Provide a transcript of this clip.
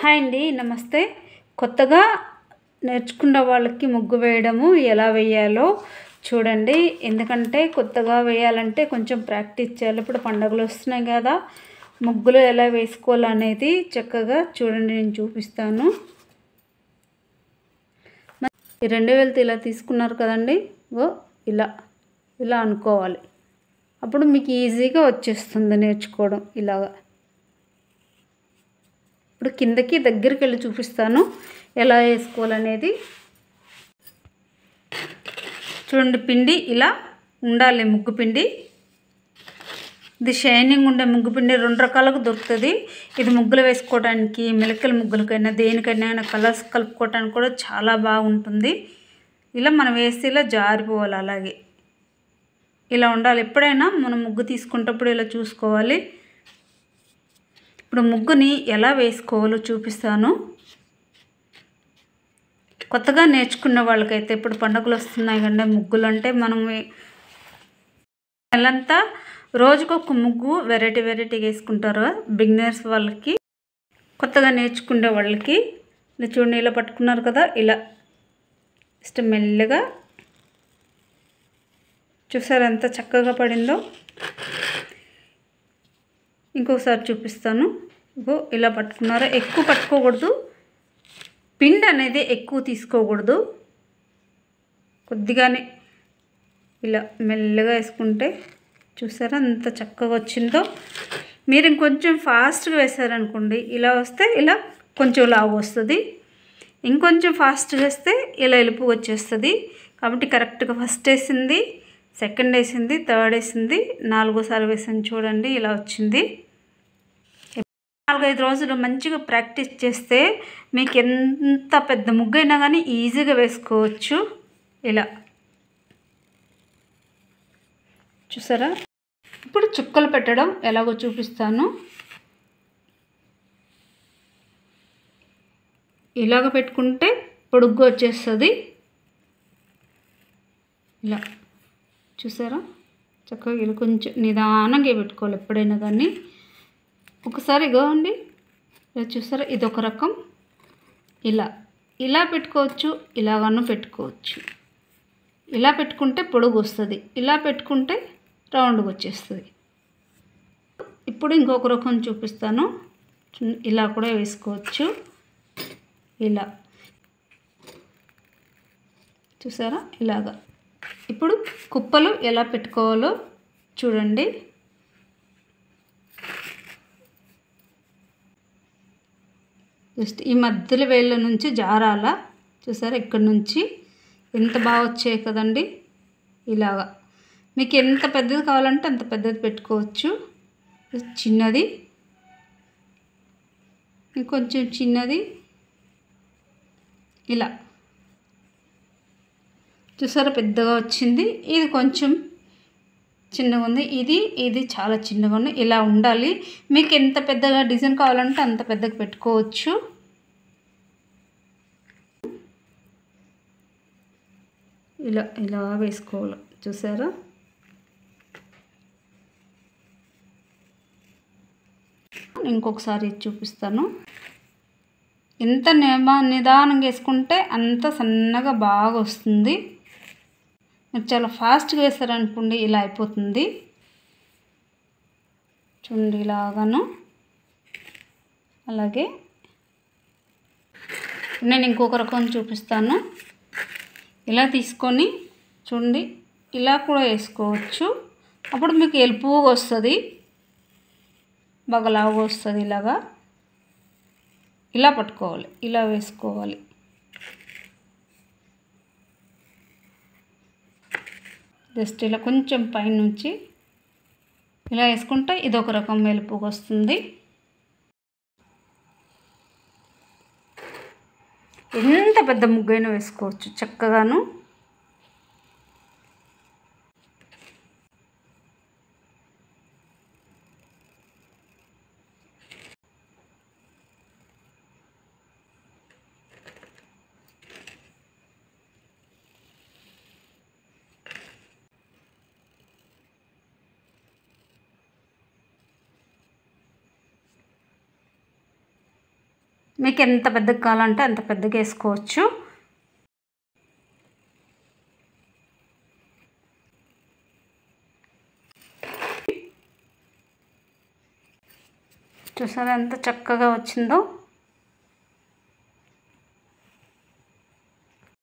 Hi అండి, నమస్తే. కొత్తగా నేర్చుకున్న వాళ్ళకి ముగ్గు వేయడము ఎలా వేయాలో చూడండి. ఎందుకంటే కొత్తగా వేయాలంటే కొంచెం ప్రాక్టీస్ చేయాలి. ఇప్పుడు పండుగలు వస్తున్నాయి కదా, ముగ్గులు ఎలా వేసుకోవాలనేది చక్కగా చూడండి, నేను చూపిస్తాను. ఈ 2000 ఇలా తీసుకున్నారు కదండి, ఇలా ఇలా అనుకోవాలి. అప్పుడు మీకు ఈజీగా వచ్చేస్తుంది నేర్చుకోవడం ఇలాగా. ఇప్పుడు కిందకి దగ్గరికి వెళ్ళి చూపిస్తాను ఎలా వేసుకోవాలనేది. చూడండి, పిండి ఇలా ఉండాలి. ముగ్గు పిండి ఇది షైనింగ్ ఉండే ముగ్గు పిండి 2 రకాలకు దొరుకుతుంది. ఇది ముగ్గులు వేసుకోవడానికి, మెలకల ముగ్గులకైనా దేనికైనా కలర్స్ కలుపుకోవడానికి కూడా చాలా బాగుంటుంది. ఇలా మనం వేస్తే ఇలా జారిపోవాలి. అలాగే ఇలా ఉండాలి. ఎప్పుడైనా మనం ముగ్గు తీసుకునేటప్పుడు ఇలా చూసుకోవాలి. ఇప్పుడు ముగ్గుని ఎలా వేసుకోవాలో చూపిస్తాను. కొత్తగా నేర్చుకున్న వాళ్ళకైతే, ఇప్పుడు పండుగలు వస్తున్నాయి కంటే ముగ్గులు అంటే మనం నెలంతా రోజుకొక ముగ్గు వెరైటీగా వేసుకుంటారు. బిగినర్స్ వాళ్ళకి, కొత్తగా నేర్చుకునే వాళ్ళకి ఇలా చూడండి, ఇలా పట్టుకున్నారు కదా, ఇలా ఇష్టం మెల్లగా చూసారు ఎంత చక్కగా పడిందో. ఇంకొకసారి చూపిస్తాను. ఇలా పట్టుకున్నారా, ఎక్కువ పట్టుకోకూడదు. పిండి అనేది ఎక్కువ తీసుకోకూడదు. కొద్దిగానే ఇలా మెల్లగా వేసుకుంటే చూసారా ఎంత చక్కగా వచ్చిందో. మీరు ఇంకొంచెం ఫాస్ట్గా వేసారనుకోండి, ఇలా వస్తే ఇలా కొంచెం లావు వస్తుంది. ఇంకొంచెం ఫాస్ట్గా వేస్తే ఇలా ఎలుపు వచ్చేస్తుంది. కాబట్టి కరెక్ట్గా ఫస్ట్ వేసింది, సెకండ్ వేసింది, థర్డ్ వేసింది, 4వసారి వేసింది. చూడండి ఇలా వచ్చింది. 4-5 రోజులు మంచిగా ప్రాక్టీస్ చేస్తే మీకు ఎంత పెద్ద ముగ్గు అయినా కానీ ఈజీగా వేసుకోవచ్చు. ఇలా చూసారా. ఇప్పుడు చుక్కలు పెట్టడం ఎలాగో చూపిస్తాను. ఇలాగ పెట్టుకుంటే పొడుగ్గా వచ్చేస్తుంది. ఇలా చూసారా, చక్కగా ఇలా కొంచెం నిదానంగా పెట్టుకోవాలి ఎప్పుడైనా కానీ. ఒకసారి ఇగోండి, ఇలా చూసారా, ఇదొక రకం. ఇలా ఇలా పెట్టుకోవచ్చు, ఇలాగను పెట్టుకోవచ్చు. ఇలా పెట్టుకుంటే పొడుగు వస్తుంది, ఇలా పెట్టుకుంటే రౌండ్గా వచ్చేస్తుంది. ఇప్పుడు ఇంకొక రకం చూపిస్తాను. ఇలా కూడా వేసుకోవచ్చు. ఇలా చూసారా, ఇలాగా. ఇప్పుడు కుప్పలు ఎలా పెట్టుకోవాలో చూడండి. జస్ట్ ఈ మధ్యలో వేళ్ళ నుంచి జారాల. చూసారా, ఇక్కడ నుంచి ఎంత బాగా వచ్చాయి కదండి. ఇలాగా మీకు ఎంత పెద్దది కావాలంటే అంత పెద్దది పెట్టుకోవచ్చు. చిన్నది, ఇంకొంచెం చిన్నది, ఇలా చూసారా పెద్దగా వచ్చింది. ఇది కొంచెం చిన్నగా ఉంది, ఇది చాలా చిన్నగా ఉంది. ఇలా ఉండాలి. మీకు ఎంత పెద్దగా డిజైన్ కావాలంటే అంత పెద్దగా పెట్టుకోవచ్చు. ఇలా ఇలా వేసుకోవాలి. చూసారా, ఇంకొకసారి చూపిస్తాను. ఎంత నిదానంగా వేసుకుంటే అంత సన్నగా బాగా వస్తుంది. మీరు చాలా ఫాస్ట్గా వేస్తారనుకోండి, ఇలా అయిపోతుంది. చూడండి ఇలాగాను. అలాగే నేను ఇంకొక రకం చూపిస్తాను. ఇలా తీసుకొని చూడండి, ఇలా కూడా వేసుకోవచ్చు. అప్పుడు మీకు ఎలుపుగా వస్తుంది, బాగా లావుగా వస్తుంది. ఇలాగా ఇలా పట్టుకోవాలి, ఇలా వేసుకోవాలి. జస్ట్ ఇలా కొంచెం పైనుంచి ఇలా వేసుకుంటే ఇదొక రకం మెలుపుగా వస్తుంది. ఎంత పెద్ద ముగ్గైనా వేసుకోవచ్చు చక్కగాను. మీకు ఎంత పెద్దగా కావాలంటే అంత పెద్దగా వేసుకోవచ్చు. చూసారా ఎంత చక్కగా వచ్చిందో.